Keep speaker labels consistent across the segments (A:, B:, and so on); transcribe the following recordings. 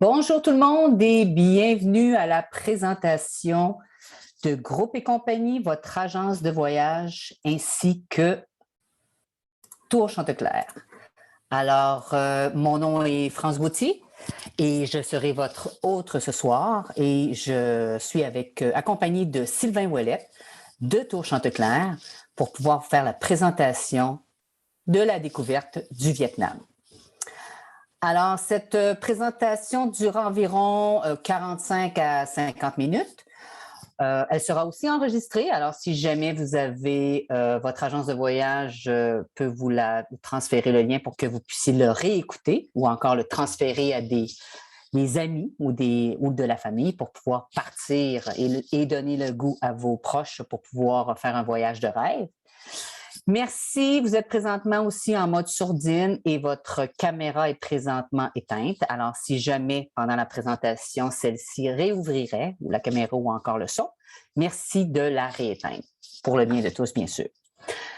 A: Bonjour tout le monde et bienvenue à la présentation de Groupe et Compagnie, votre agence de voyage, ainsi que Tour Chanteclair. Alors, mon nom est France Gauthier et je serai votre hôte ce soir et je suis accompagnée de Sylvain Ouellette de Tour Chanteclair pour pouvoir faire la présentation de la découverte du Vietnam. Alors, cette présentation durera environ 45 à 50 minutes. Elle sera aussi enregistrée. Alors, si jamais vous avez votre agence de voyage peut vous transférer le lien pour que vous puissiez le réécouter ou encore le transférer à des amis ou de la famille pour pouvoir partir et donner le goût à vos proches pour pouvoir faire un voyage de rêve. Merci. Vous êtes présentement aussi en mode sourdine et votre caméra est présentement éteinte. Alors, si jamais pendant la présentation, celle-ci réouvrirait, ou la caméra ou encore le son, merci de la rééteindre pour le bien de tous, bien sûr.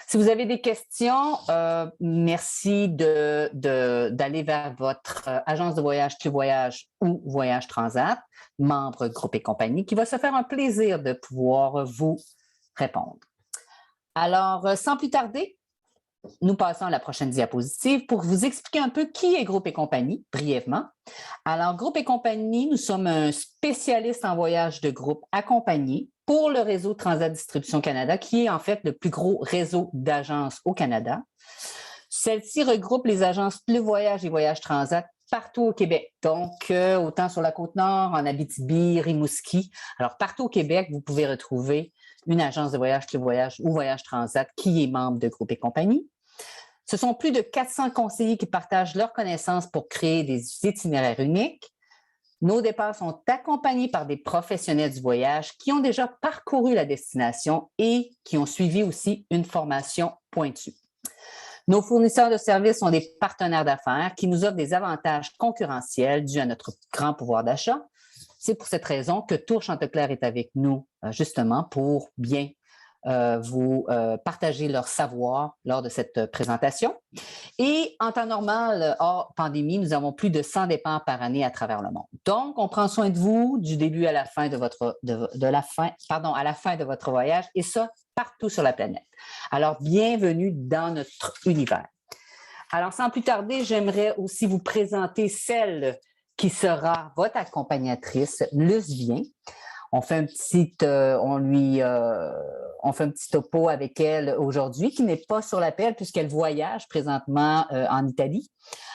A: Si vous avez des questions, merci d'aller vers votre agence de voyage, Voyage ou Voyage Transat, membre Groupe et Compagnie, qui va se faire un plaisir de pouvoir vous répondre. Alors, sans plus tarder, nous passons à la prochaine diapositive pour vous expliquer un peu qui est Groupe et Compagnie, brièvement. Alors, Groupe et Compagnie, nous sommes un spécialiste en voyage de groupe accompagné pour le réseau Transat Distribution Canada, qui est en fait le plus gros réseau d'agences au Canada. Celle-ci regroupe les agences Le Voyage et Voyage Transat partout au Québec. Donc, autant sur la Côte-Nord, en Abitibi, Rimouski. Alors, partout au Québec, vous pouvez retrouver une agence de voyage, Le Voyage ou Voyage Transat qui est membre de Groupe et Compagnie. Ce sont plus de 400 conseillers qui partagent leurs connaissances pour créer des itinéraires uniques. Nos départs sont accompagnés par des professionnels du voyage qui ont déjà parcouru la destination et qui ont suivi aussi une formation pointue. Nos fournisseurs de services sont des partenaires d'affaires qui nous offrent des avantages concurrentiels dus à notre grand pouvoir d'achat. C'est pour cette raison que Tour Chanteclair est avec nous, justement, pour bien vous partager leur savoir lors de cette présentation. Et en temps normal, hors pandémie, nous avons plus de 100 départs par année à travers le monde. Donc, on prend soin de vous du début à la fin de votre voyage, et ça, partout sur la planète. Alors, bienvenue dans notre univers. Alors, sans plus tarder, j'aimerais aussi vous présenter celle qui sera votre accompagnatrice, Luce Vien. On fait un petit topo avec elle aujourd'hui, qui n'est pas sur l'appel puisqu'elle voyage présentement en Italie.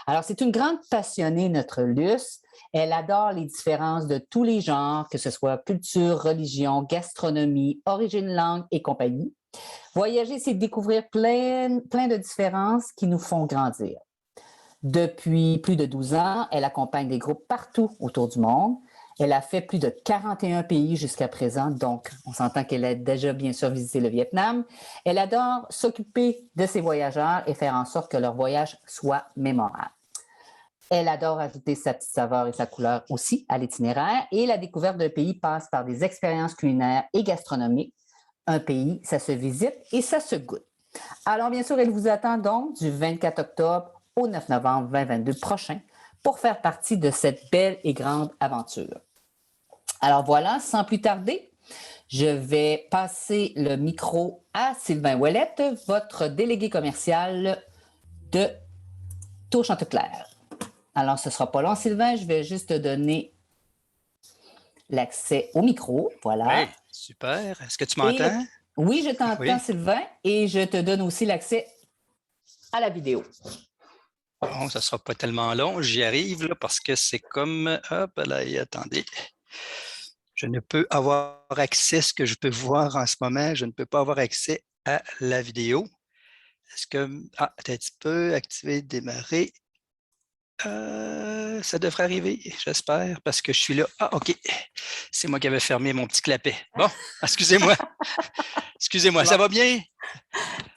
A: Alors, c'est une grande passionnée, notre Luce. Elle adore les différences de tous les genres, que ce soit culture, religion, gastronomie, origine, langue et compagnie. Voyager, c'est découvrir plein de différences qui nous font grandir. Depuis plus de 12 ans, elle accompagne des groupes partout autour du monde. Elle a fait plus de 41 pays jusqu'à présent, donc on s'entend qu'elle a déjà bien sûr visité le Vietnam. Elle adore s'occuper de ses voyageurs et faire en sorte que leur voyage soit mémorable. Elle adore ajouter sa petite saveur et sa couleur aussi à l'itinéraire et la découverte d'un pays passe par des expériences culinaires et gastronomiques. Un pays, ça se visite et ça se goûte. Alors bien sûr, elle vous attend donc du 24 octobre au 9 novembre 2022 prochain pour faire partie de cette belle et grande aventure. Alors voilà, sans plus tarder, je vais passer le micro à Sylvain Ouellette, votre délégué commercial de Tour Chanteclair. Alors, ce ne sera pas long, Sylvain, je vais juste te donner l'accès au micro, voilà.
B: Oui, super. Est-ce que tu m'entends?
A: Oui, je t'entends,
B: Oui.
A: Sylvain, et je te donne aussi l'accès à la vidéo.
B: Bon, ça ne sera pas tellement long. J'y arrive là, parce que c'est comme... Hop là, attendez. Je ne peux avoir accès à ce que je peux voir en ce moment. Je ne peux pas avoir accès à la vidéo. Est-ce que... Ah, attends un petit peu. Activer, démarrer. Ça devrait arriver, j'espère, parce que je suis là. Ah, OK. C'est moi qui avais fermé mon petit clapet. Bon, excusez-moi. Excusez-moi,
A: Bon.
B: Ça va bien?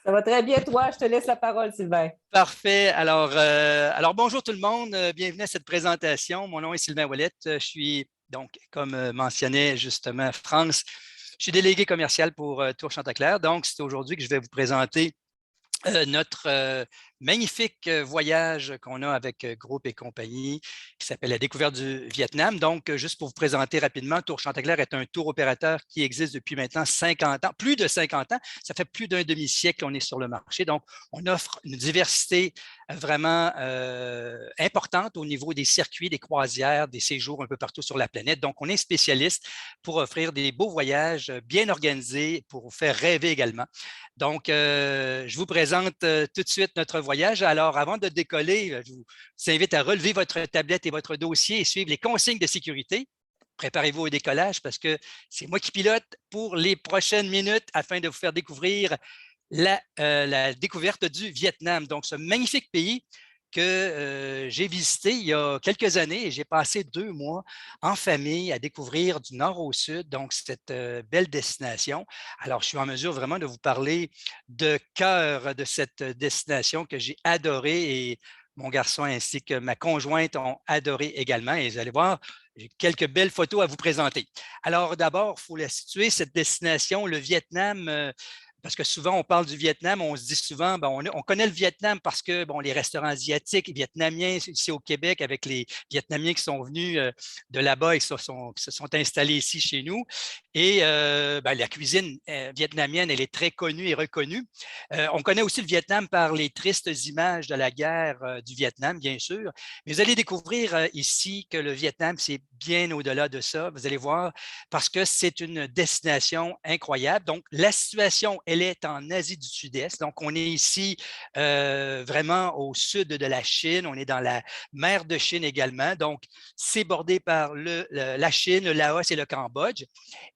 A: Ça va très bien, toi. Je te laisse la parole, Sylvain.
B: Parfait. Alors, bonjour tout le monde. Bienvenue à cette présentation. Mon nom est Sylvain Ouellette. Je suis, donc, comme mentionnait justement France, je suis délégué commercial pour Tour Chanteclair. Donc, c'est aujourd'hui que je vais vous présenter notre magnifique voyage qu'on a avec Groupe et compagnie qui s'appelle La découverte du Vietnam. Donc, juste pour vous présenter rapidement, Tour Chanticleer est un tour opérateur qui existe depuis maintenant 50 ans, plus de 50 ans. Ça fait plus d'un demi-siècle qu'on est sur le marché. Donc, on offre une diversité vraiment importante au niveau des circuits, des croisières, des séjours un peu partout sur la planète. Donc, on est spécialiste pour offrir des beaux voyages bien organisés, pour vous faire rêver également. Donc, je vous présente tout de suite notre voyage. Alors, avant de décoller, je vous invite à relever votre tablette et votre dossier et suivre les consignes de sécurité. Préparez-vous au décollage parce que c'est moi qui pilote pour les prochaines minutes afin de vous faire découvrir la découverte du Vietnam. Donc, ce magnifique pays que j'ai visité il y a quelques années et j'ai passé 2 mois en famille à découvrir du nord au sud, donc cette belle destination. Alors, je suis en mesure vraiment de vous parler de cœur de cette destination que j'ai adorée et mon garçon ainsi que ma conjointe ont adoré également. Et vous allez voir, j'ai quelques belles photos à vous présenter. Alors, d'abord, il faut la situer, cette destination, le Vietnam. Parce que souvent, on parle du Vietnam, on se dit souvent, on connaît le Vietnam parce que les restaurants asiatiques, vietnamiens, ici au Québec, avec les Vietnamiens qui sont venus de là-bas et qui se sont installés ici chez nous. Et la cuisine vietnamienne, elle est très connue et reconnue. On connaît aussi le Vietnam par les tristes images de la guerre du Vietnam, bien sûr. Mais vous allez découvrir ici que le Vietnam, c'est bien au-delà de ça. Vous allez voir, parce que c'est une destination incroyable. Donc, la situation, elle est en Asie du Sud-Est. Donc, on est ici vraiment au sud de la Chine. On est dans la mer de Chine également. Donc, c'est bordé par la Chine, le Laos et le Cambodge.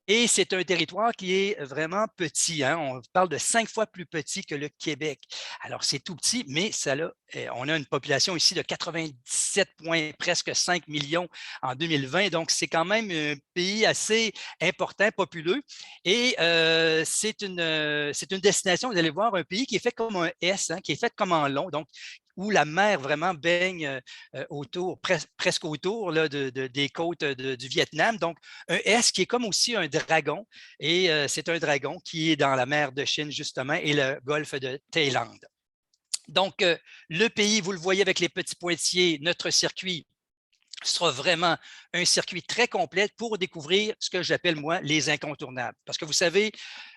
B: Et c'est un territoire qui est vraiment petit. Hein? On parle de 5 fois plus petit que le Québec. Alors, c'est tout petit, mais on a une population ici de 97 presque 5 millions en 2020. Donc, c'est quand même un pays assez important, populeux. Et c'est une destination, vous allez voir, un pays qui est fait comme un S, hein, qui est fait comme en long. Donc, où la mer vraiment baigne autour, presque autour là, des côtes du Vietnam. Donc, un S qui est comme aussi un dragon. Et c'est un dragon qui est dans la mer de Chine, justement, et le golfe de Thaïlande. Donc, le pays, vous le voyez avec les petits pointillés, notre circuit sera vraiment un circuit très complet pour découvrir ce que j'appelle, moi, les incontournables. Parce que vous savez,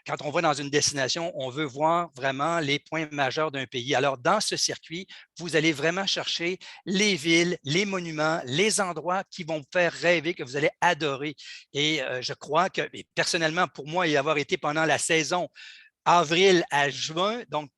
B: quand on va dans une destination, on veut voir vraiment les points majeurs d'un pays. Alors, dans ce circuit, vous allez vraiment chercher les villes, les monuments, les endroits qui vont vous faire rêver, que vous allez adorer. Et je crois que, personnellement, pour moi, y avoir été pendant la saison avril à juin, donc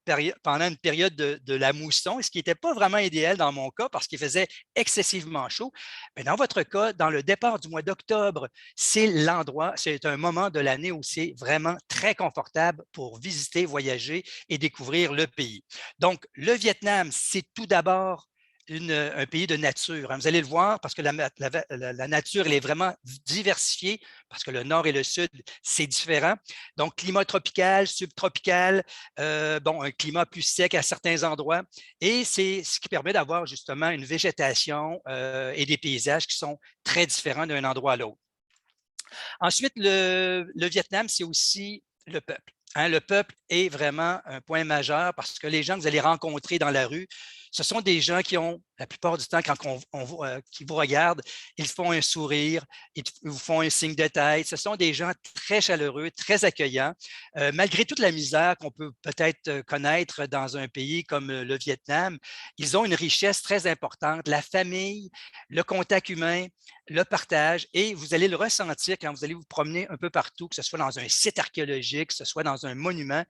B: pendant une période de la mousson, ce qui n'était pas vraiment idéal dans mon cas parce qu'il faisait excessivement chaud. Mais dans votre cas, dans le départ du mois d'octobre, c'est l'endroit, c'est un moment de l'année où c'est vraiment très confortable pour visiter, voyager et découvrir le pays. Donc, le Vietnam, c'est tout d'abord un pays de nature. Vous allez le voir parce que la nature, elle est vraiment diversifiée parce que le nord et le sud, c'est différent. Donc, climat tropical, subtropical, un climat plus sec à certains endroits. Et c'est ce qui permet d'avoir justement une végétation et des paysages qui sont très différents d'un endroit à l'autre. Ensuite, le Vietnam, c'est aussi le peuple. Hein, le peuple est vraiment un point majeur parce que les gens que vous allez rencontrer dans la rue, ce sont des gens qui ont, la plupart du temps, quand qui vous regardent, ils font un sourire, ils vous font un signe de tête. Ce sont des gens très chaleureux, très accueillants. Malgré toute la misère qu'on peut peut-être connaître dans un pays comme le Vietnam, ils ont une richesse très importante. La famille, le contact humain, le partage, et vous allez le ressentir quand vous allez vous promener un peu partout, que ce soit dans un site archéologique, que ce soit dans un monument.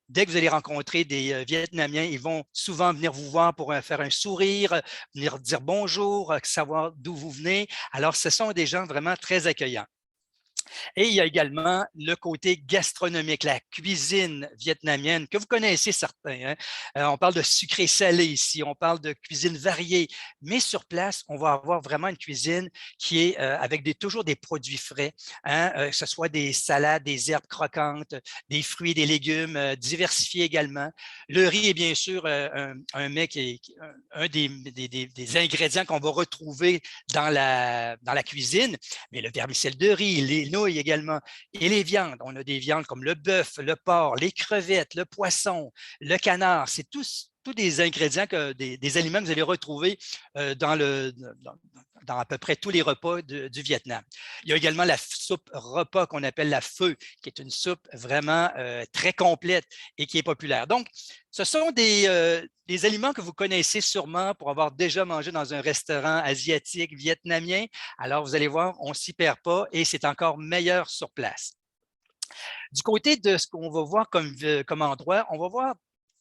B: Dès que vous allez rencontrer des Vietnamiens, ils vont souvent venir vous voir pour faire un sourire, venir dire bonjour, savoir d'où vous venez. Alors, ce sont des gens vraiment très accueillants. Et il y a également le côté gastronomique, la cuisine vietnamienne que vous connaissez certains. Hein? On parle de sucré-salé ici, on parle de cuisine variée, mais sur place, on va avoir vraiment une cuisine qui est avec toujours des produits frais, hein? Que ce soit des salades, des herbes croquantes, des fruits, des légumes diversifiés également. Le riz est bien sûr un mets qui est un des ingrédients qu'on va retrouver dans la cuisine, mais le vermicelle de riz, nouilles également. Et les viandes, on a des viandes comme le bœuf, le porc, les crevettes, le poisson, le canard. C'est tous des ingrédients, des aliments que vous allez retrouver dans à peu près tous les repas du Vietnam. Il y a également la soupe repas qu'on appelle la pho, qui est une soupe vraiment très complète et qui est populaire. Donc, ce sont des aliments que vous connaissez sûrement pour avoir déjà mangé dans un restaurant asiatique, vietnamien. Alors, vous allez voir, on ne s'y perd pas et c'est encore meilleur sur place. Du côté de ce qu'on va voir comme endroit, on va voir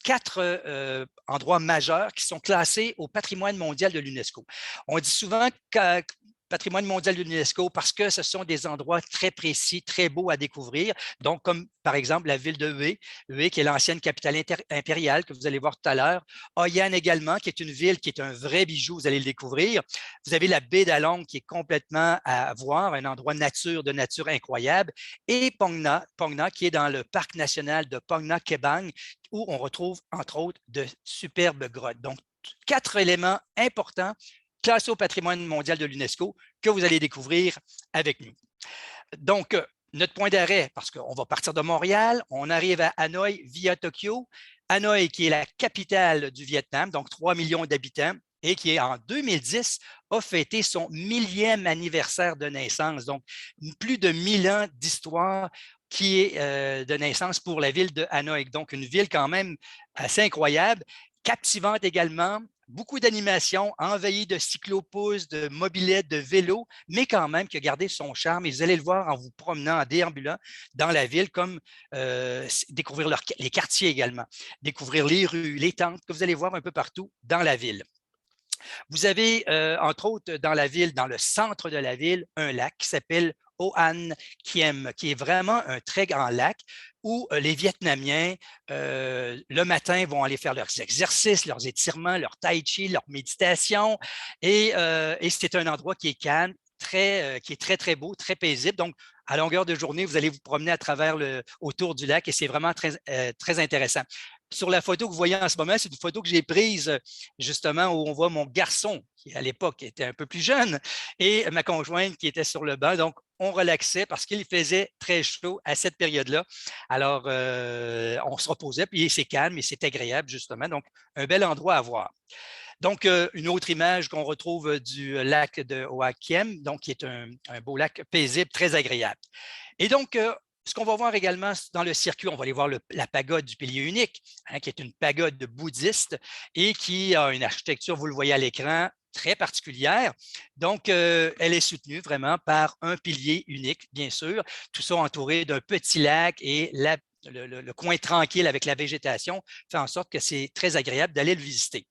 B: 4 endroits majeurs qui sont classés au patrimoine mondial de l'UNESCO. On dit souvent que patrimoine mondial de l'UNESCO parce que ce sont des endroits très précis, très beaux à découvrir. Donc, comme par exemple la ville de Hue, Hue qui est l'ancienne capitale impériale que vous allez voir tout à l'heure. Hoi An également, qui est une ville qui est un vrai bijou, vous allez le découvrir. Vous avez la baie d'Along qui est complètement à voir, un endroit de nature incroyable. Et Phongna, qui est dans le parc national de Phongna Kebang, où on retrouve, entre autres, de superbes grottes. Donc, 4 éléments importants classés au patrimoine mondial de l'UNESCO que vous allez découvrir avec nous. Donc, notre point d'arrêt, parce qu'on va partir de Montréal, on arrive à Hanoï via Tokyo. Hanoï, qui est la capitale du Vietnam, donc 3 millions d'habitants, et qui, en 2010, a fêté son 1000e anniversaire de naissance. Donc, plus de 1000 ans d'histoire qui est de naissance pour la ville de Hanoï. Donc, une ville quand même assez incroyable, captivante également, beaucoup d'animations, envahie de cyclopouses, de mobylettes, de vélos, mais quand même qui a gardé son charme. Et vous allez le voir en vous promenant, en déambulant dans la ville, comme découvrir les quartiers également, découvrir les rues, les tentes que vous allez voir un peu partout dans la ville. Vous avez, entre autres, dans la ville, dans le centre de la ville, un lac qui s'appelle Oan Kiem, qui est vraiment un très grand lac où les Vietnamiens, le matin, vont aller faire leurs exercices, leurs étirements, leur tai chi, leur méditation. Et c'est un endroit qui est calme, qui est très, très beau, très paisible. Donc, à longueur de journée, vous allez vous promener autour du lac et c'est vraiment très intéressant. Sur la photo que vous voyez en ce moment, c'est une photo que j'ai prise justement où on voit mon garçon, qui à l'époque était un peu plus jeune, et ma conjointe qui était sur le banc. Donc, on relaxait parce qu'il faisait très chaud à cette période-là. Alors, on se reposait, puis c'est calme et c'est agréable justement. Donc, un bel endroit à voir. Donc, une autre image qu'on retrouve du lac de Hoa Kiem, donc qui est un beau lac paisible, très agréable. Et donc, ce qu'on va voir également dans le circuit, on va aller voir la pagode du pilier unique, qui est une pagode bouddhiste et qui a une architecture, vous le voyez à l'écran, très particulière. Donc, elle est soutenue vraiment par un pilier unique, bien sûr, tout ça entouré d'un petit lac et le coin tranquille avec la végétation fait en sorte que c'est très agréable d'aller le visiter.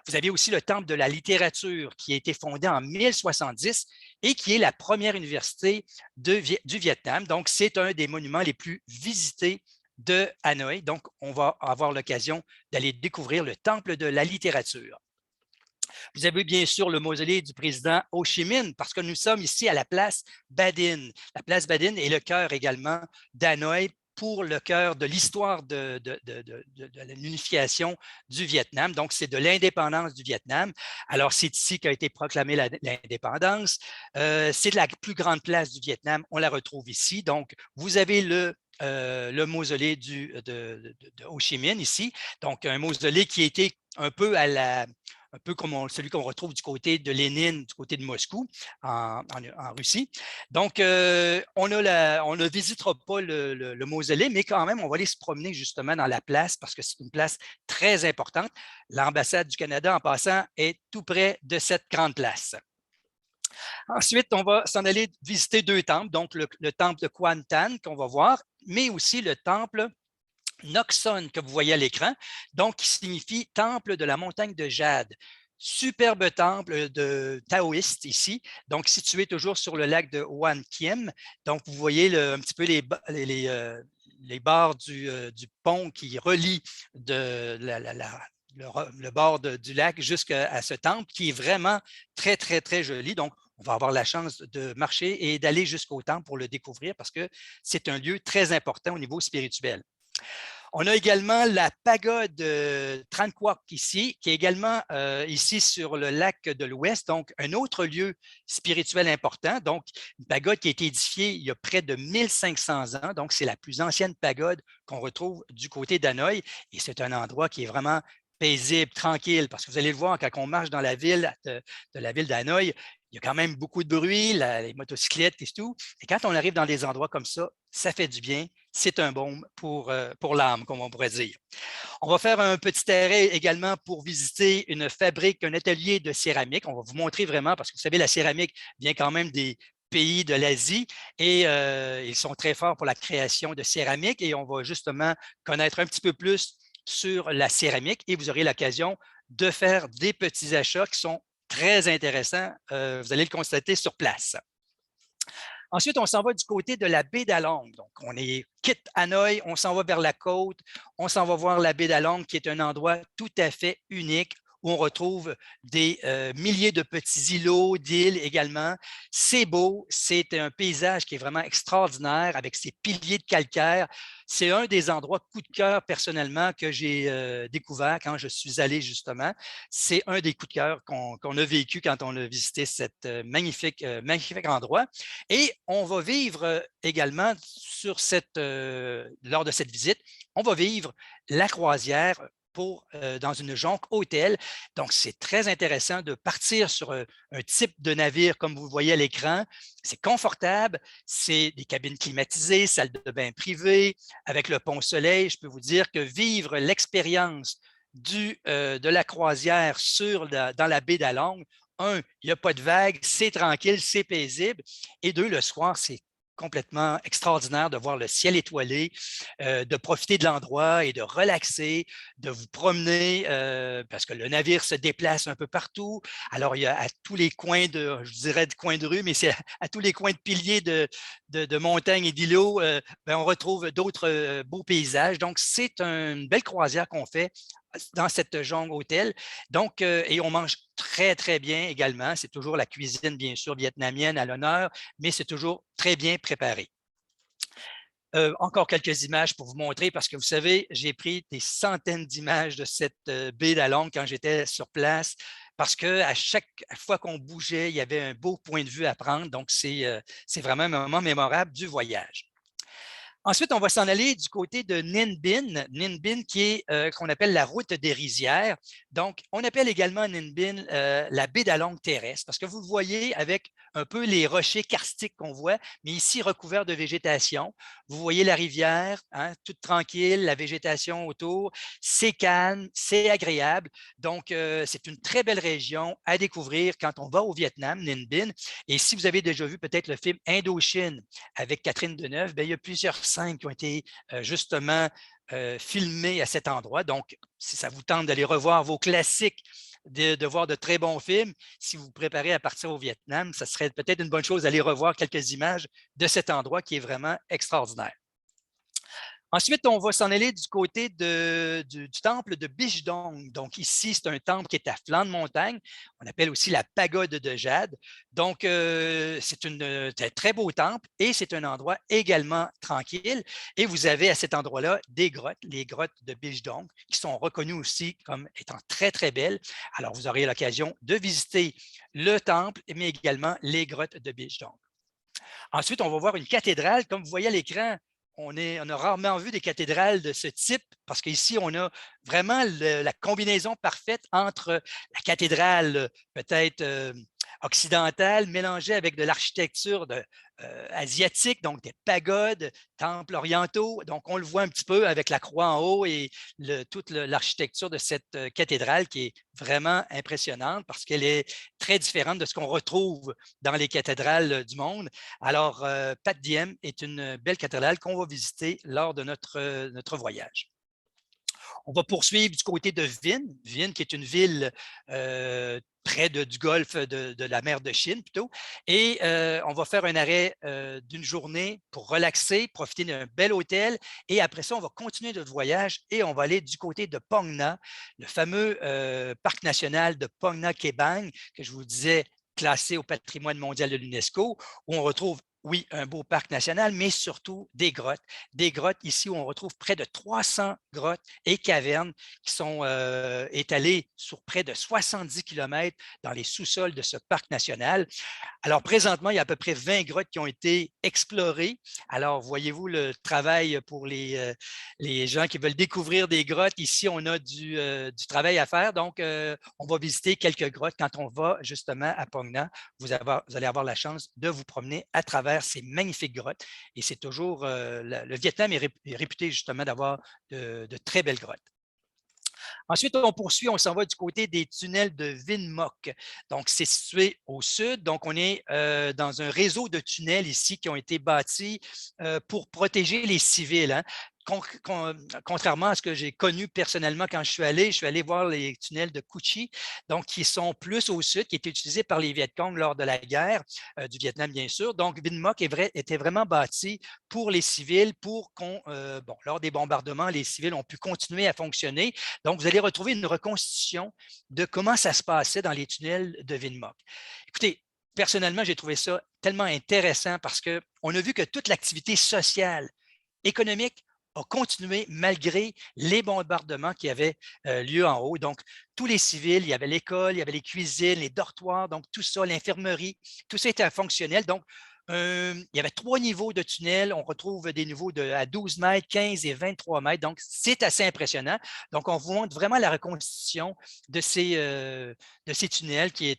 B: Vous avez aussi le Temple de la littérature qui a été fondé en 1070 et qui est la première université du Vietnam. Donc, c'est un des monuments les plus visités de Hanoï. Donc, on va avoir l'occasion d'aller découvrir le Temple de la littérature. Vous avez bien sûr le mausolée du président Ho Chi Minh parce que nous sommes ici à la place Ba Dinh. La place Ba Dinh est le cœur également d'Hanoï pour le cœur de l'histoire de l'unification du Vietnam. Donc, c'est de l'indépendance du Vietnam. Alors, c'est ici qu'a été proclamée l'indépendance. C'est la plus grande place du Vietnam. On la retrouve ici. Donc, vous avez le mausolée de Ho Chi Minh ici. Donc, un mausolée qui a été un peu comme celui qu'on retrouve du côté de Lénine, du côté de Moscou, en Russie. Donc, on ne visitera pas le mausolée, mais quand même, on va aller se promener justement dans la place parce que c'est une place très importante. L'ambassade du Canada, en passant, est tout près de cette grande place. Ensuite, on va s'en aller visiter 2 temples, donc le temple de Quan Tan qu'on va voir, mais aussi le temple Nok Son que vous voyez à l'écran, donc qui signifie temple de la montagne de Jade. Superbe temple de taoïste ici, donc situé toujours sur le lac de Hoan Kiem. Donc, vous voyez un petit peu les bords du pont qui relie le bord du lac jusqu'à ce temple qui est vraiment très, très, très joli. Donc, on va avoir la chance de marcher et d'aller jusqu'au temple pour le découvrir parce que c'est un lieu très important au niveau spirituel. On a également la pagode Tran Quoc ici, qui est également ici sur le lac de l'Ouest, donc un autre lieu spirituel important. Donc, une pagode qui a été édifiée il y a près de 1500 ans. Donc, c'est la plus ancienne pagode qu'on retrouve du côté d'Hanoï. Et c'est un endroit qui est vraiment paisible, tranquille, parce que vous allez le voir quand on marche dans la ville de la ville d'Hanoï, il y a quand même beaucoup de bruit, les motocyclettes et tout. Et quand on arrive dans des endroits comme ça fait du bien. C'est un baume pour l'âme, comme on pourrait dire. On va faire un petit arrêt également pour visiter une fabrique, un atelier de céramique. On va vous montrer vraiment, parce que vous savez, la céramique vient quand même des pays de l'Asie et ils sont très forts pour la création de céramique et on va justement connaître un petit peu plus sur la céramique et vous aurez l'occasion de faire des petits achats qui sont très intéressants. Vous allez le constater sur place. Ensuite, on s'en va du côté de la baie d'Along. Donc, on quitte Hanoï, on s'en va vers la côte, on s'en va voir la baie d'Along, qui est un endroit tout à fait unique où on retrouve des milliers de petits îlots, d'îles également. C'est beau, c'est un paysage qui est vraiment extraordinaire avec ses piliers de calcaire. C'est un des endroits coup de cœur personnellement que j'ai découvert quand je suis allé justement. C'est un des coups de cœur qu'on a vécu quand on a visité cet magnifique endroit. Et on va vivre également lors de cette visite, on va vivre la croisière dans une jonque hôtel. Donc, c'est très intéressant de partir sur un type de navire comme vous voyez à l'écran. C'est confortable, c'est des cabines climatisées, salle de bain privée, avec le pont-soleil. Je peux vous dire que vivre l'expérience de la croisière dans la baie d'Along, un, il n'y a pas de vagues, c'est tranquille, c'est paisible. Et deux, le soir, c'est complètement extraordinaire de voir le ciel étoilé, de profiter de l'endroit et de relaxer, de vous promener parce que le navire se déplace un peu partout. Alors, il y a à tous les coins je dirais de coins de rue, mais c'est à tous les coins de piliers de montagnes et d'îlots, on retrouve d'autres beaux paysages. Donc, c'est une belle croisière qu'on fait dans cette jungle hôtel. Donc, et on mange très, très bien également. C'est toujours la cuisine, bien sûr, vietnamienne à l'honneur, mais c'est toujours très bien préparé. Encore quelques images pour vous montrer, parce que vous savez, j'ai pris des centaines d'images de cette baie d'Along quand j'étais sur place, parce qu'à chaque fois qu'on bougeait, il y avait un beau point de vue à prendre. Donc, c'est vraiment un moment mémorable du voyage. Ensuite, on va s'en aller du côté de Ninh Binh qui est qu'on appelle la route des rizières. Donc, on appelle également Ninh Binh la baie d'Along terrestre parce que vous le voyez avec un peu les rochers karstiques qu'on voit, mais ici recouverts de végétation. Vous voyez la rivière, hein, toute tranquille, la végétation autour. C'est calme, c'est agréable. Donc, c'est une très belle région à découvrir quand on va au Vietnam, Ninh Binh. Et si vous avez déjà vu peut-être le film Indochine avec Catherine Deneuve, il y a plusieurs scènes qui ont été justement filmées à cet endroit. Donc, si ça vous tente d'aller revoir vos classiques, de voir de très bons films, si vous vous préparez à partir au Vietnam, ça serait peut-être une bonne chose d'aller revoir quelques images de cet endroit qui est vraiment extraordinaire. Ensuite, on va s'en aller du côté du temple de Bichdong. Donc ici, c'est un temple qui est à flanc de montagne. On appelle aussi la pagode de Jade. Donc, c'est un très beau temple et c'est un endroit également tranquille. Et vous avez à cet endroit-là des grottes, les grottes de Bichdong, qui sont reconnues aussi comme étant très, très belles. Alors, vous aurez l'occasion de visiter le temple, mais également les grottes de Bichdong. Ensuite, on va voir une cathédrale. Comme vous voyez à l'écran, on a rarement vu des cathédrales de ce type parce qu'ici, on a vraiment la combinaison parfaite entre la cathédrale peut-être occidentale mélangée avec de l'architecture asiatique, donc des pagodes, temples orientaux. Donc, on le voit un petit peu avec la croix en haut et toute l'architecture de cette cathédrale qui est vraiment impressionnante parce qu'elle est très différente de ce qu'on retrouve dans les cathédrales du monde. Alors, Pat Diem est une belle cathédrale qu'on va visiter lors de notre voyage. On va poursuivre du côté de Vinh, qui est une ville près du golfe de la mer de Chine plutôt. Et on va faire un arrêt d'une journée pour relaxer, profiter d'un bel hôtel. Et après ça, on va continuer notre voyage et on va aller du côté de Phong Nha, le fameux parc national de Phong Nha Kẻ Bàng que je vous disais classé au patrimoine mondial de l'UNESCO, où on retrouve oui, un beau parc national, mais surtout des grottes. Des grottes ici où on retrouve près de 300 grottes et cavernes qui sont étalées sur près de 70 kilomètres dans les sous-sols de ce parc national. Alors, présentement, il y a à peu près 20 grottes qui ont été explorées. Alors, voyez-vous le travail pour les gens qui veulent découvrir des grottes. Ici, on a du travail à faire. Donc, on va visiter quelques grottes. Quand on va justement à Pongna, vous allez avoir la chance de vous promener à travers ces magnifiques grottes. Et c'est toujours, le Vietnam est réputé justement d'avoir de très belles grottes. Ensuite, on poursuit, on s'en va du côté des tunnels de Vinh Moc. Donc, c'est situé au sud. Donc, on est dans un réseau de tunnels ici qui ont été bâtis pour protéger les civils. Hein. Contrairement à ce que j'ai connu personnellement quand je suis allé voir les tunnels de Cu Chi, donc qui sont plus au sud, qui étaient utilisés par les Viet Cong lors de la guerre du Vietnam, bien sûr. Donc, Vinh Moc était vraiment bâti pour les civils, pour lors des bombardements, les civils ont pu continuer à fonctionner. Donc, vous allez retrouver une reconstitution de comment ça se passait dans les tunnels de Vinh Moc. Écoutez, personnellement, j'ai trouvé ça tellement intéressant parce qu'on a vu que toute l'activité sociale, économique, a continué malgré les bombardements qui avaient lieu en haut. Donc, tous les civils, il y avait l'école, il y avait les cuisines, les dortoirs, donc tout ça, l'infirmerie, tout ça était fonctionnel. Donc, il y avait 3 niveaux de tunnels. On retrouve des niveaux à 12 mètres, 15 et 23 mètres. Donc, c'est assez impressionnant. Donc, on vous montre vraiment la reconstitution de ces tunnels qui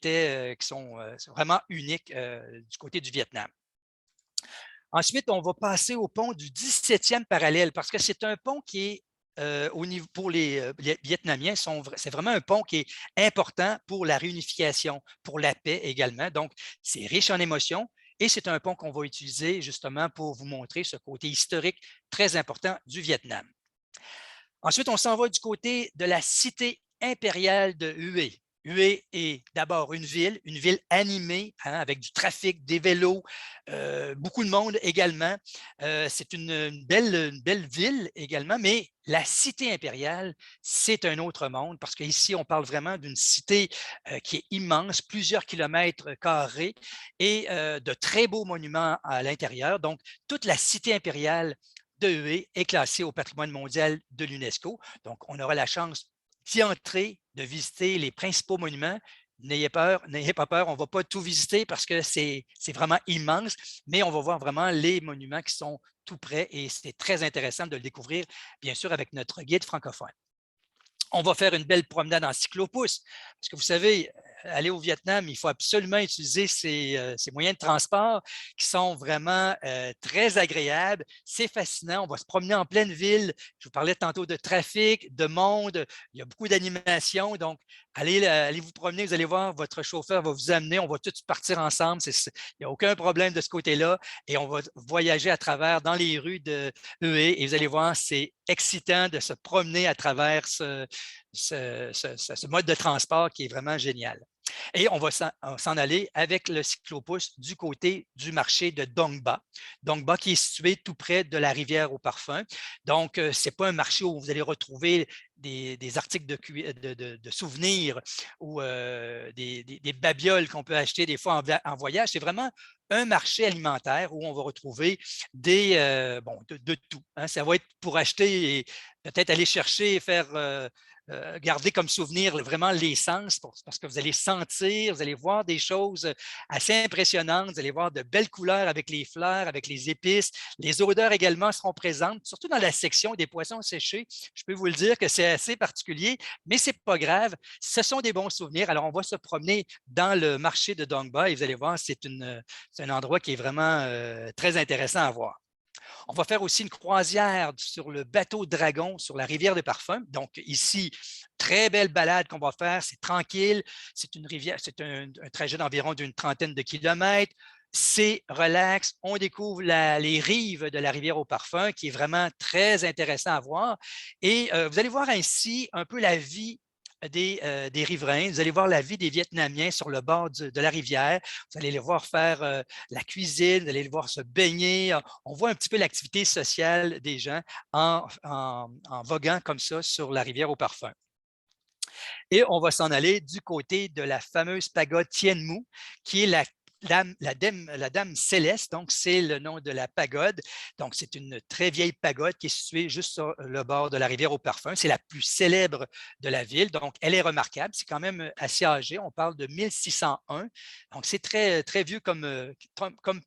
B: sont vraiment uniques du côté du Vietnam. Ensuite, on va passer au pont du 17e parallèle parce que c'est un pont qui est au niveau, pour les Vietnamiens, c'est vraiment un pont qui est important pour la réunification, pour la paix également. Donc, c'est riche en émotions et c'est un pont qu'on va utiliser justement pour vous montrer ce côté historique très important du Vietnam. Ensuite, on s'en va du côté de la cité impériale de Hue. Hue est d'abord une ville animée hein, avec du trafic, des vélos, beaucoup de monde également. C'est une belle ville également, mais la cité impériale, c'est un autre monde parce qu'ici, on parle vraiment d'une cité qui est immense, plusieurs kilomètres carrés et de très beaux monuments à l'intérieur. Donc, toute la cité impériale de Hue est classée au patrimoine mondial de l'UNESCO. Donc, on aura la chance d'y entrer, de visiter les principaux monuments. N'ayez pas peur, on ne va pas tout visiter parce que c'est vraiment immense, mais on va voir vraiment les monuments qui sont tout près et c'est très intéressant de le découvrir, bien sûr, avec notre guide francophone. On va faire une belle promenade en cyclopousse parce que vous savez, aller au Vietnam, il faut absolument utiliser ces moyens de transport qui sont vraiment très agréables. C'est fascinant. On va se promener en pleine ville. Je vous parlais tantôt de trafic, de monde. Il y a beaucoup d'animation. Donc, allez vous promener. Vous allez voir, votre chauffeur va vous amener. On va tous partir ensemble. Il n'y a aucun problème de ce côté-là. Et on va voyager à travers dans les rues de Hue. Et vous allez voir, c'est excitant de se promener à travers ce mode de transport qui est vraiment génial. Et on va s'en aller avec le cyclopousse du côté du marché de Dong Ba. Dong Ba qui est situé tout près de la rivière au parfum. Donc, ce n'est pas un marché où vous allez retrouver des articles de souvenirs ou des babioles qu'on peut acheter des fois en voyage. C'est vraiment un marché alimentaire où on va retrouver de tout. Hein. Ça va être pour acheter et peut-être aller chercher et faire garder comme souvenir vraiment les sens parce que vous allez sentir, vous allez voir des choses assez impressionnantes, vous allez voir de belles couleurs avec les fleurs, avec les épices. Les odeurs également seront présentes, surtout dans la section des poissons séchés. Je peux vous le dire que c'est assez particulier, mais ce n'est pas grave. Ce sont des bons souvenirs. Alors, on va se promener dans le marché de Dong Ba et vous allez voir, c'est un endroit qui est vraiment très intéressant à voir. On va faire aussi une croisière sur le bateau Dragon sur la rivière des Parfums. Donc, ici, très belle balade qu'on va faire. C'est tranquille. C'est une rivière, c'est un trajet d'environ d'une trentaine de kilomètres. C'est relax. On découvre les rives de la rivière aux parfums, qui est vraiment très intéressant à voir. Et vous allez voir ainsi un peu la vie des riverains. Vous allez voir la vie des Vietnamiens sur le bord de la rivière. Vous allez les voir faire la cuisine, vous allez les voir se baigner. On voit un petit peu l'activité sociale des gens en voguant comme ça sur la rivière au parfum. Et on va s'en aller du côté de la fameuse pagode Tien Mu, qui est la la Dame Céleste, donc c'est le nom de la pagode. Donc, c'est une très vieille pagode qui est située juste sur le bord de la rivière au Parfum. C'est la plus célèbre de la ville. Donc, elle est remarquable. C'est quand même assez âgé. On parle de 1601. Donc, c'est très, très vieux comme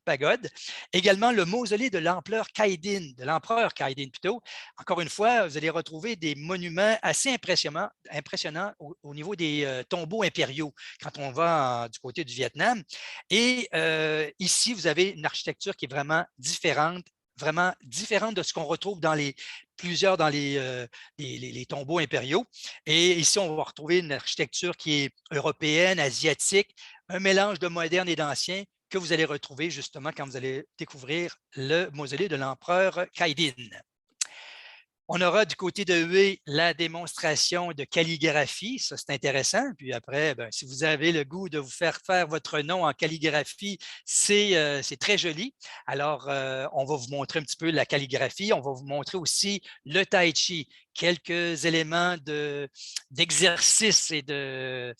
B: pagode. Également, le mausolée de l'empereur Kaïdine plutôt. Encore une fois, vous allez retrouver des monuments assez impressionnants au niveau des tombeaux impériaux quand on va du côté du Vietnam. Et ici, vous avez une architecture qui est vraiment différente de ce qu'on retrouve dans plusieurs dans les tombeaux impériaux. Et ici, on va retrouver une architecture qui est européenne, asiatique, un mélange de moderne et d'ancien que vous allez retrouver justement quand vous allez découvrir le mausolée de l'empereur Kaidin. On aura du côté de Hué la démonstration de calligraphie. Ça, c'est intéressant. Puis après, ben, si vous avez le goût de vous faire votre nom en calligraphie, c'est très joli. Alors, on va vous montrer un petit peu la calligraphie. On va vous montrer aussi le tai chi, quelques éléments d'exercice et de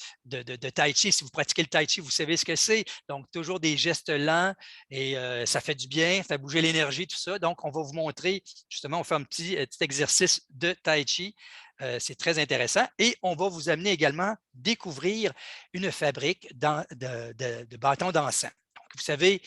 B: tai chi. Si vous pratiquez le tai chi, vous savez ce que c'est. Donc, toujours des gestes lents et ça fait du bien, ça fait bouger l'énergie, tout ça. Donc, on va vous montrer, justement, on fait un petit exercice de tai chi. C'est très intéressant. Et on va vous amener également découvrir une fabrique de bâtons d'encens. Donc, vous savez,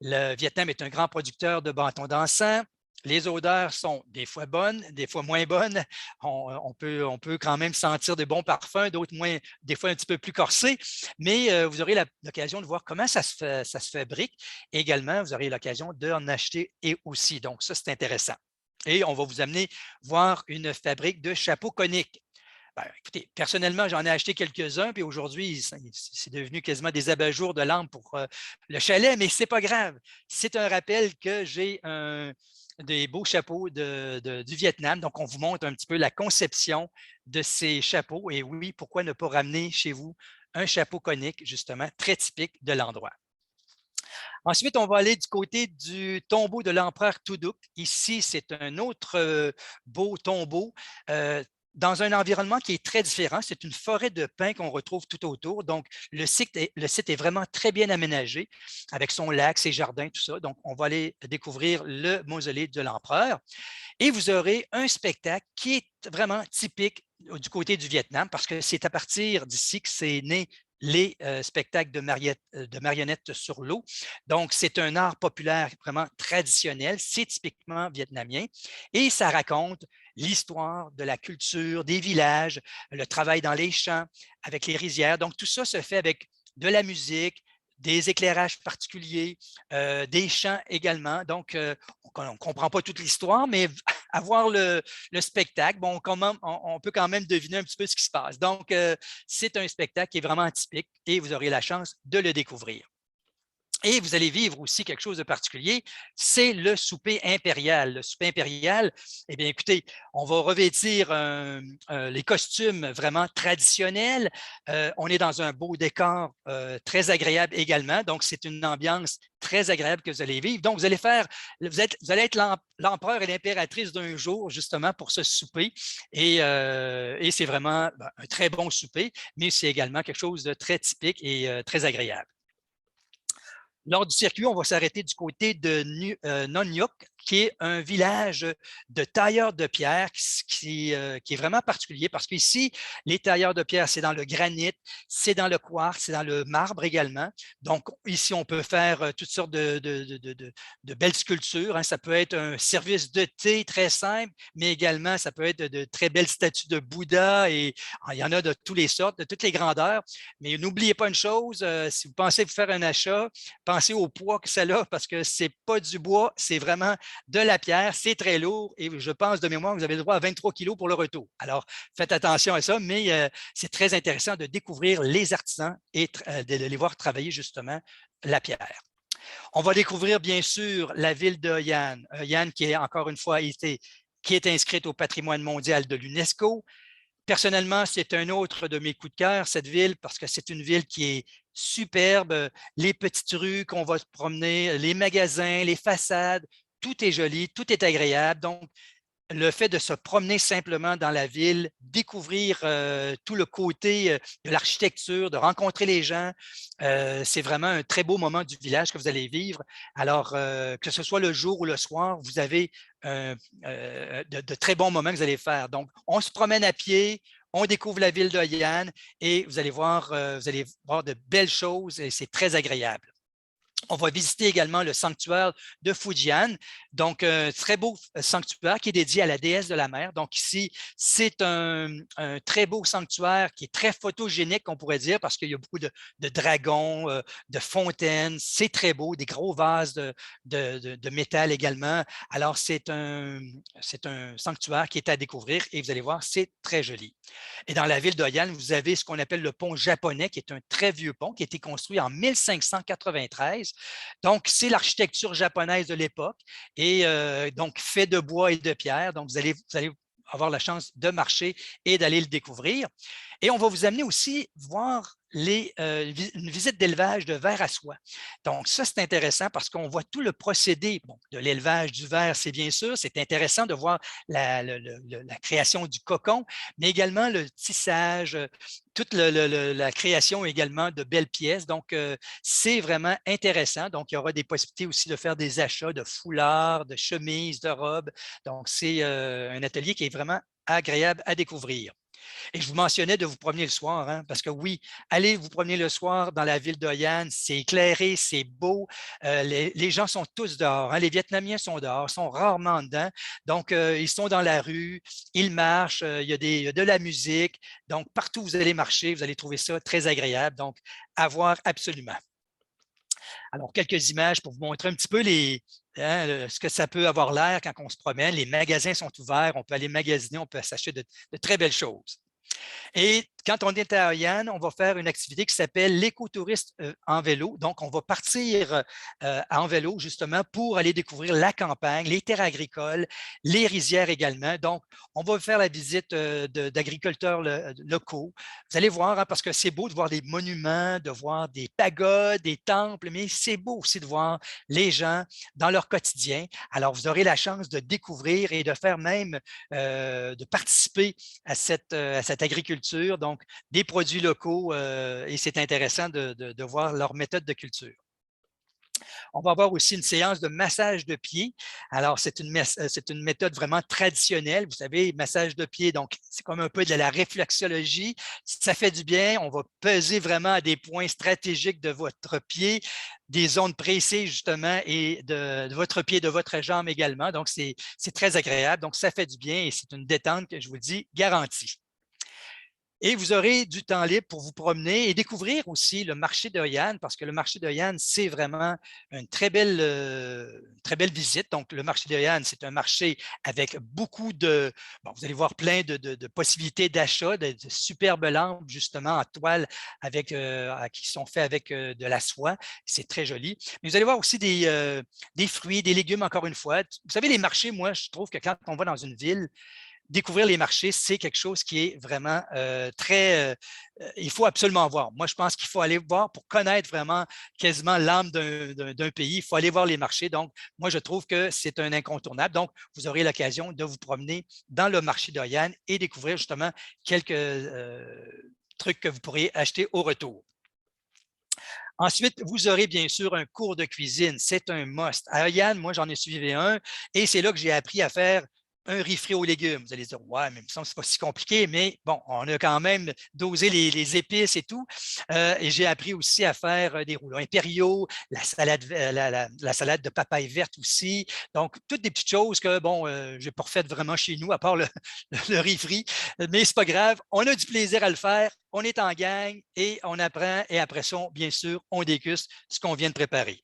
B: le Vietnam est un grand producteur de bâtons d'encens. Les odeurs sont des fois bonnes, des fois moins bonnes. On peut quand même sentir de bons parfums, d'autres moins, des fois un petit peu plus corsés. Mais vous aurez l'occasion de voir comment ça se fabrique. Et également, vous aurez l'occasion d'en acheter et aussi. Donc, ça, c'est intéressant. Et on va vous amener voir une fabrique de chapeaux coniques. Ben, écoutez, personnellement, j'en ai acheté quelques-uns, puis aujourd'hui, c'est devenu quasiment des abat-jours de lampe pour le chalet, mais ce n'est pas grave. C'est un rappel que j'ai des beaux chapeaux du Vietnam. Donc, on vous montre un petit peu la conception de ces chapeaux. Et oui, pourquoi ne pas ramener chez vous un chapeau conique, justement, très typique de l'endroit. Ensuite, on va aller du côté du tombeau de l'empereur Tuduk. Ici, c'est un autre beau tombeau. Dans un environnement qui est très différent. C'est une forêt de pins qu'on retrouve tout autour. Donc, le site est vraiment très bien aménagé avec son lac, ses jardins, tout ça. Donc, on va aller découvrir le mausolée de l'empereur. Et vous aurez un spectacle qui est vraiment typique du côté du Vietnam parce que c'est à partir d'ici que c'est né les spectacles de marionnettes sur l'eau. Donc, c'est un art populaire vraiment traditionnel, c'est typiquement vietnamien et ça raconte l'histoire de la culture, des villages, le travail dans les champs, avec les rizières. Donc, tout ça se fait avec de la musique, des éclairages particuliers, des chants également. Donc, on ne comprend pas toute l'histoire, mais à voir le spectacle, bon, on peut quand même deviner un petit peu ce qui se passe. Donc, c'est un spectacle qui est vraiment atypique et vous aurez la chance de le découvrir. Et vous allez vivre aussi quelque chose de particulier, c'est le souper impérial. Le souper impérial, eh bien, écoutez, on va revêtir les costumes vraiment traditionnels. On est dans un beau décor très agréable également. Donc, c'est une ambiance très agréable que vous allez vivre. Donc, vous allez être l'empereur et l'impératrice d'un jour, justement, pour ce souper. Et c'est vraiment un très bon souper, mais c'est également quelque chose de très typique et très agréable. Lors du circuit, on va s'arrêter du côté de Nong Yok, qui est un village de tailleurs de pierre qui est vraiment particulier parce qu'ici, les tailleurs de pierre, c'est dans le granit, c'est dans le quartz, c'est dans le marbre également. Donc, ici, on peut faire toutes sortes de belles sculptures. Hein. Ça peut être un service de thé très simple, mais également, ça peut être de très belles statues de Bouddha et il y en a de toutes les sortes, de toutes les grandeurs. Mais n'oubliez pas une chose, si vous pensez vous faire un achat, pensez au poids que ça a parce que ce n'est pas du bois, c'est vraiment de la pierre, c'est très lourd et je pense de mémoire que vous avez le droit à 23 kilos pour le retour. Alors, faites attention à ça, mais c'est très intéressant de découvrir les artisans et de les voir travailler justement la pierre. On va découvrir bien sûr la ville de Hoi An. Hoi An qui est encore une fois qui est inscrite au patrimoine mondial de l'UNESCO. Personnellement, c'est un autre de mes coups de cœur, cette ville, parce que c'est une ville qui est superbe. Les petites rues qu'on va se promener, les magasins, les façades, tout est joli, tout est agréable. Donc, le fait de se promener simplement dans la ville, découvrir tout le côté de l'architecture, de rencontrer les gens, c'est vraiment un très beau moment du village que vous allez vivre. Alors, que ce soit le jour ou le soir, vous avez de très bons moments que vous allez faire. Donc, on se promène à pied, on découvre la ville de Hainan et vous allez voir de belles choses et c'est très agréable. On va visiter également le sanctuaire de Fujian, donc un très beau sanctuaire qui est dédié à la déesse de la mer. Donc ici, c'est un très beau sanctuaire qui est très photogénique, on pourrait dire, parce qu'il y a beaucoup de dragons, de fontaines. C'est très beau, des gros vases de métal également. Alors, c'est un sanctuaire qui est à découvrir et vous allez voir, c'est très joli. Et dans la ville d'Oyan, vous avez ce qu'on appelle le pont japonais, qui est un très vieux pont qui a été construit en 1593. Donc, c'est l'architecture japonaise de l'époque et donc fait de bois et de pierre. Donc, vous allez avoir la chance de marcher et d'aller le découvrir. Et on va vous amener aussi voir une visite d'élevage de verre à soie. Donc, ça, c'est intéressant parce qu'on voit tout le procédé de l'élevage du verre, c'est bien sûr. C'est intéressant de voir la création du cocon, mais également le tissage, toute la création également de belles pièces. Donc, c'est vraiment intéressant. Donc, il y aura des possibilités aussi de faire des achats de foulards, de chemises, de robes. Donc, c'est un atelier qui est vraiment agréable à découvrir. Et je vous mentionnais de vous promener le soir, hein, parce que oui, allez vous promener le soir dans la ville d'Hoi c'est éclairé, c'est beau. Les gens sont tous dehors, hein, les Vietnamiens sont dehors, sont rarement dedans. Donc, ils sont dans la rue, ils marchent, il y a de la musique. Donc, partout où vous allez marcher, vous allez trouver ça très agréable. Donc, à voir absolument. Alors, quelques images pour vous montrer un petit peu ce que ça peut avoir l'air quand on se promène. Les magasins sont ouverts, on peut aller magasiner, on peut s'acheter de très belles choses. Et quand on est à Hoi An, on va faire une activité qui s'appelle l'écotourisme en vélo. Donc, on va partir en vélo justement pour aller découvrir la campagne, les terres agricoles, les rizières également. Donc, on va faire la visite d'agriculteurs locaux. Vous allez voir, hein, parce que c'est beau de voir des monuments, de voir des pagodes, des temples, mais c'est beau aussi de voir les gens dans leur quotidien. Alors, vous aurez la chance de découvrir et de faire même, de participer à cette agriculture, donc des produits locaux, et c'est intéressant de voir leur méthode de culture. On va avoir aussi une séance de massage de pieds. Alors, c'est une méthode vraiment traditionnelle. Vous savez, massage de pieds, donc c'est comme un peu de la réflexologie. Ça fait du bien. On va peser vraiment à des points stratégiques de votre pied, des zones précises justement, et de votre pied, de votre jambe également. Donc, c'est très agréable. Donc, ça fait du bien et c'est une détente que je vous le dis, garantie. Et vous aurez du temps libre pour vous promener et découvrir aussi le marché de Hoi An, parce que le marché de Hoi An, c'est vraiment une très belle visite. Donc, le marché de Hoi An, c'est un marché avec beaucoup de… Bon, vous allez voir plein de possibilités d'achat, de superbes lampes, justement, en toile qui sont faits avec de la soie. C'est très joli. Mais vous allez voir aussi des fruits, des légumes, encore une fois. Vous savez, les marchés, moi, je trouve que quand on va dans une ville, découvrir les marchés, c'est quelque chose qui est vraiment il faut absolument voir. Moi, je pense qu'il faut aller voir pour connaître vraiment quasiment l'âme d'un pays. Il faut aller voir les marchés. Donc, moi, je trouve que c'est un incontournable. Donc, vous aurez l'occasion de vous promener dans le marché d'Hoi An et découvrir justement quelques trucs que vous pourriez acheter au retour. Ensuite, vous aurez bien sûr un cours de cuisine. C'est un must. À Hoi An, moi, j'en ai suivi un et c'est là que j'ai appris à faire un riz frit aux légumes. Vous allez dire, ouais, mais il me semble que ce n'est pas si compliqué, mais bon, on a quand même dosé les épices et tout. Et j'ai appris aussi à faire des roulons impériaux, la salade de papaye verte aussi. Donc, toutes des petites choses que, bon, je n'ai pas refaites vraiment chez nous, à part le riz frit. Mais ce n'est pas grave, on a du plaisir à le faire, on est en gang et on apprend. Et après ça, bien sûr, on déguste ce qu'on vient de préparer.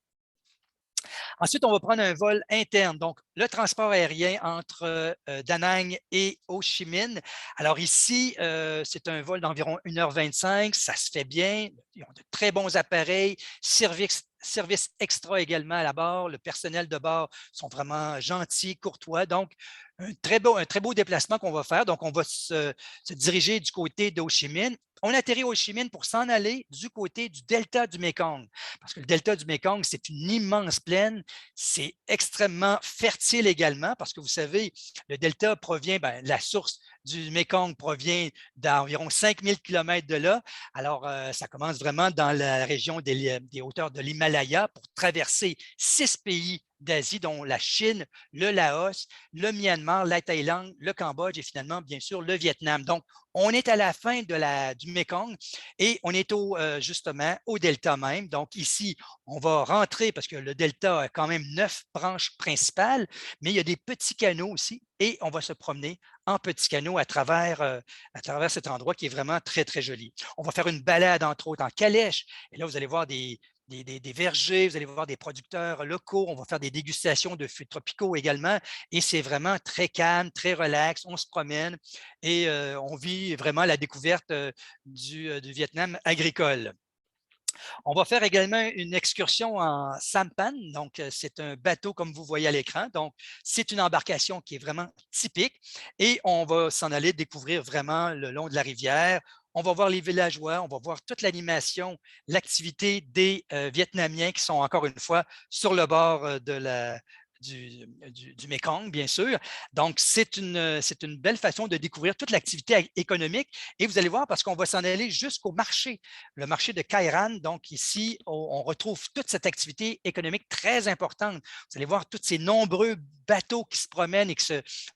B: Ensuite, on va prendre un vol interne, donc le transport aérien entre Da Nang et Ho Chi Minh. Alors ici, c'est un vol d'environ 1h25, ça se fait bien, ils ont de très bons appareils, service extra également à la bord, le personnel de bord sont vraiment gentils, courtois, donc un très beau déplacement qu'on va faire. Donc, on va se diriger du côté de Ho Chi Minh. on atterrit au Ho Chi Minh pour s'en aller du côté du delta du Mékong. Parce que le delta du Mékong, c'est une immense plaine. C'est extrêmement fertile également parce que vous savez, le delta provient, la source du Mékong provient d'environ 5000 km de là. Alors, ça commence vraiment dans la région des hauteurs de l'Himalaya pour traverser 6 pays d'Asie, dont la Chine, le Laos, le Myanmar, la Thaïlande, le Cambodge et finalement, bien sûr, le Vietnam. Donc, on est à la fin du Mékong et on est justement au delta même. Donc, ici, on va rentrer parce que le delta a quand même 9 branches principales, mais il y a des petits canaux aussi et on va se promener en petits canaux à travers cet endroit qui est vraiment très, très joli. On va faire une balade, entre autres, en calèche. Et là, vous allez voir des vergers, vous allez voir des producteurs locaux. On va faire des dégustations de fruits tropicaux également. Et c'est vraiment très calme, très relax. On se promène et on vit vraiment la découverte du Vietnam agricole. On va faire également une excursion en sampan. Donc, c'est un bateau comme vous voyez à l'écran. Donc, c'est une embarcation qui est vraiment typique et on va s'en aller découvrir vraiment le long de la rivière. On va voir les villageois, on va voir toute l'animation, l'activité des Vietnamiens qui sont encore une fois sur le bord du Mékong, bien sûr. Donc, c'est une belle façon de découvrir toute l'activité économique. Et vous allez voir, parce qu'on va s'en aller jusqu'au marché, le marché de Cairan. Donc, ici, on retrouve toute cette activité économique très importante. Vous allez voir tous ces nombreux bateaux qui se promènent et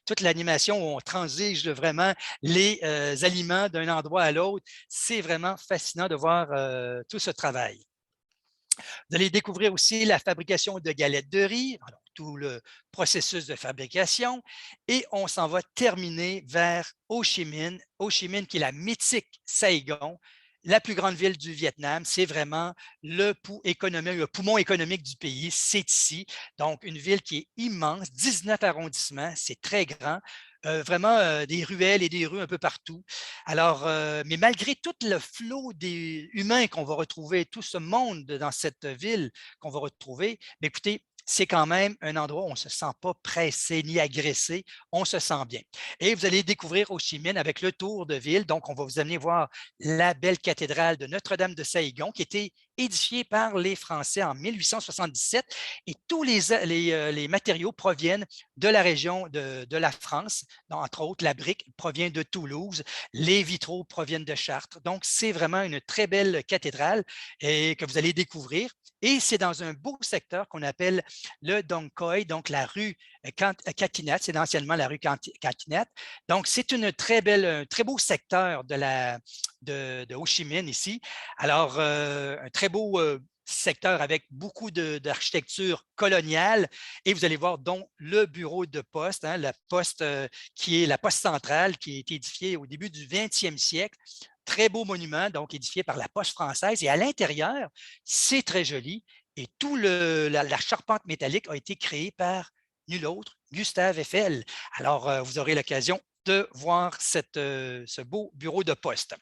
B: toute l'animation où on transige vraiment les aliments d'un endroit à l'autre. C'est vraiment fascinant de voir tout ce travail. Vous allez découvrir aussi la fabrication de galettes de riz, alors, tout le processus de fabrication, et on s'en va terminer vers Ho Chi Minh. Ho Chi Minh, qui est la mythique Saigon, la plus grande ville du Vietnam. C'est vraiment le poumon économique du pays. C'est ici. Donc, une ville qui est immense, 19 arrondissements, c'est très grand. Vraiment des ruelles et des rues un peu partout. Alors, mais malgré tout le flot des humains qu'on va retrouver, tout ce monde dans cette ville qu'on va retrouver, mais écoutez, c'est quand même un endroit où on ne se sent pas pressé ni agressé, on se sent bien. Et vous allez découvrir Ho Chi Minh avec le tour de ville. Donc, on va vous amener voir la belle cathédrale de Notre-Dame de Saigon qui a été édifiée par les Français en 1877 et tous les matériaux proviennent de la région de la France. Donc, entre autres, la brique provient de Toulouse, les vitraux proviennent de Chartres. Donc, c'est vraiment une très belle cathédrale et que vous allez découvrir. Et c'est dans un beau secteur qu'on appelle le Dong Coi, donc la rue Catinat. C'est anciennement la rue Catinat. Donc, c'est un très beau secteur de Ho Chi Minh ici. Alors, un très beau secteur avec beaucoup d'architecture coloniale et vous allez voir dont le bureau de poste, la poste qui est la poste centrale qui a été édifiée au début du 20e siècle. Très beau monument, donc édifié par la Poste française. Et à l'intérieur, c'est très joli. Et la charpente métallique a été créée par nul autre, Gustave Eiffel. Alors, vous aurez l'occasion de voir ce beau bureau de poste.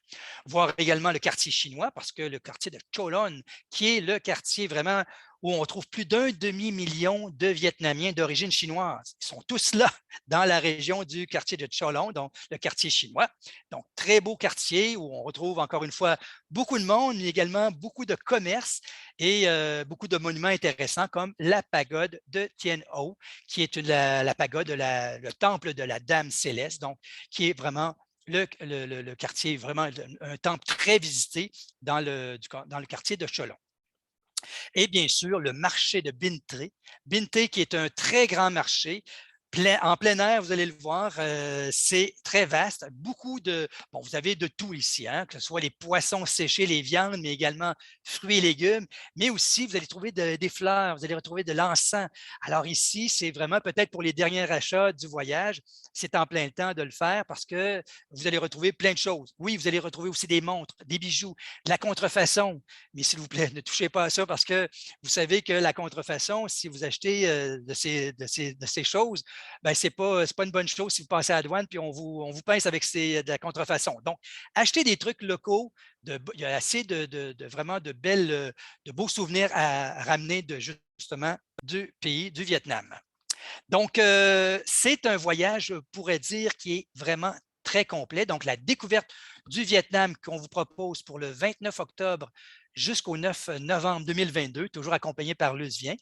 B: Voir également le quartier chinois, parce que le quartier de Cholon, qui est le quartier vraiment où on trouve plus d'un demi-million de Vietnamiens d'origine chinoise. Ils sont tous là dans la région du quartier de Cholon, donc le quartier chinois. Donc, très beau quartier où on retrouve encore une fois beaucoup de monde, mais également beaucoup de commerce et beaucoup de monuments intéressants comme la pagode de Tien Ho, qui est la pagode, le temple de la Dame Céleste, donc qui est vraiment le quartier, vraiment un temple très visité dans le quartier de Cholon. Et bien sûr, le marché de Binté. Binté qui est un très grand marché. En plein air, vous allez le voir, c'est très vaste. Bon, vous avez de tout ici, que ce soit les poissons séchés, les viandes, mais également fruits et légumes. Mais aussi, vous allez trouver des fleurs, vous allez retrouver de l'encens. Alors ici, c'est vraiment peut-être pour les derniers achats du voyage, c'est en plein temps de le faire parce que vous allez retrouver plein de choses. Oui, vous allez retrouver aussi des montres, des bijoux, de la contrefaçon. Mais s'il vous plaît, ne touchez pas à ça parce que vous savez que la contrefaçon, si vous achetez de ces choses, ben, ce n'est pas une bonne chose si vous passez à la douane puis on vous pince avec de la contrefaçon. Donc, achetez des trucs locaux. Il y a assez vraiment de beaux souvenirs à ramener justement du pays du Vietnam. Donc, c'est un voyage, je pourrais dire, qui est vraiment très complet. Donc, la découverte du Vietnam qu'on vous propose pour le 29 octobre jusqu'au 9 novembre 2022, toujours accompagné par Lusvien.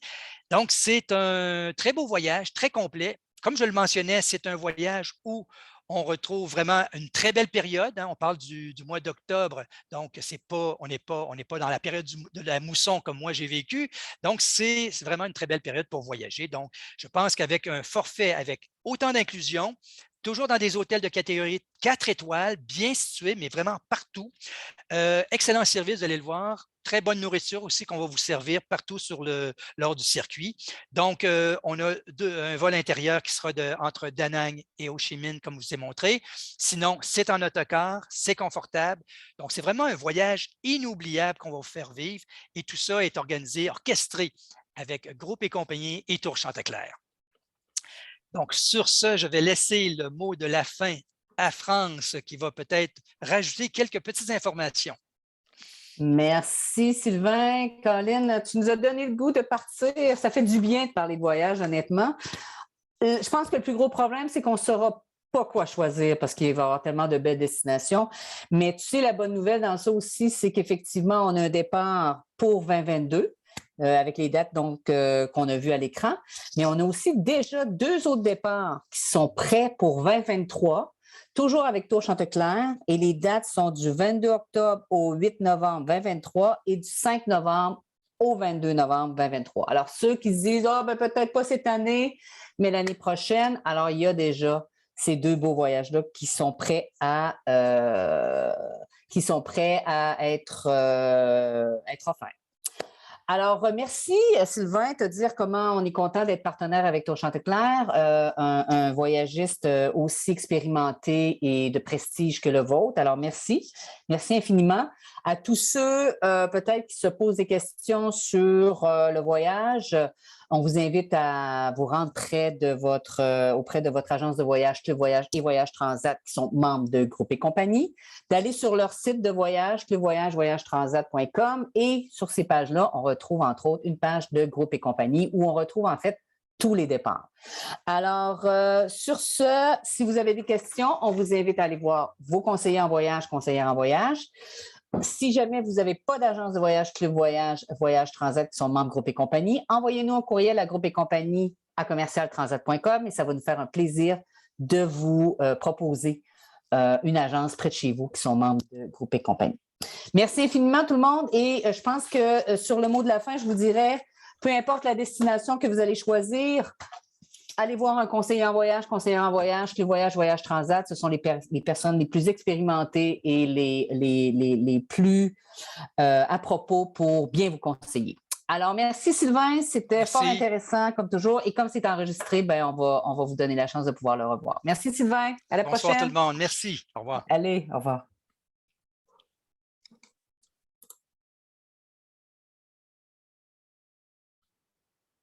B: Donc, c'est un très beau voyage, très complet. Comme je le mentionnais, c'est un voyage où on retrouve vraiment une très belle période. Hein. On parle du mois d'octobre, donc on n'est pas dans la période de la mousson comme moi j'ai vécu. Donc, c'est vraiment une très belle période pour voyager. Donc, je pense qu'avec un forfait avec autant d'inclusion, toujours dans des hôtels de catégorie 4 étoiles, bien situés, mais vraiment partout. Excellent service, vous allez le voir. Très bonne nourriture aussi qu'on va vous servir partout lors du circuit. Donc, on a un vol intérieur qui sera entre Da Nang et Ho Chi Minh, comme je vous ai montré. Sinon, c'est en autocar, c'est confortable. Donc, c'est vraiment un voyage inoubliable qu'on va vous faire vivre. Et tout ça est organisé, orchestré avec Groupe et compagnie et Tour Chanticleer. Donc, sur ce, je vais laisser le mot de la fin à France qui va peut-être rajouter quelques petites informations.
A: Merci Sylvain. Colin, tu nous as donné le goût de partir. Ça fait du bien de parler de voyage, honnêtement. Je pense que le plus gros problème, c'est qu'on ne saura pas quoi choisir parce qu'il va y avoir tellement de belles destinations. Mais tu sais, la bonne nouvelle dans ça aussi, c'est qu'effectivement, on a un départ pour 2022. Avec les dates donc qu'on a vues à l'écran. Mais on a aussi déjà 2 autres départs qui sont prêts pour 2023, toujours avec Tour Chanticleer. Et les dates sont du 22 octobre au 8 novembre 2023 et du 5 novembre au 22 novembre 2023. Alors, ceux qui se disent « Ah, ben, peut-être pas cette année, mais l'année prochaine », alors il y a déjà ces 2 beaux voyages-là qui sont prêts à être offerts. Alors, merci Sylvain, te dire comment on est content d'être partenaire avec Tour Chanticleer, un voyagiste aussi expérimenté et de prestige que le vôtre. Alors, merci. Merci infiniment. À tous ceux peut-être qui se posent des questions sur le voyage, on vous invite à vous rendre auprès de votre agence de voyage, Club Voyage et Voyage Transat, qui sont membres de Groupe et compagnie, d'aller sur leur site de voyage, clubvoyage-voyagetransat.com, et sur ces pages-là, on retrouve entre autres une page de Groupe et compagnie où on retrouve en fait tous les départs. Alors, sur ce, si vous avez des questions, on vous invite à aller voir vos conseillers en voyage, conseillères en voyage. Si jamais vous n'avez pas d'agence de voyage, Club Voyage, Voyage Transat, qui sont membres Groupe et compagnie, envoyez-nous un courriel à Groupe et compagnie à commercialtransat.com et ça va nous faire un plaisir de vous proposer une agence près de chez vous qui sont membres de Groupe et compagnie. Merci infiniment tout le monde et je pense que sur le mot de la fin, je vous dirais, peu importe la destination que vous allez choisir, allez voir un conseiller en voyage, conseillère en voyage, Club Voyage, Voyage Transat. Ce sont les personnes les plus expérimentées et les plus à propos pour bien vous conseiller. Alors, merci Sylvain, c'était fort intéressant comme toujours. Et comme c'est enregistré, ben, on va vous donner la chance de pouvoir le revoir. Merci Sylvain, à la prochaine.
B: Bonsoir tout le monde, merci, au revoir.
A: Allez, au revoir.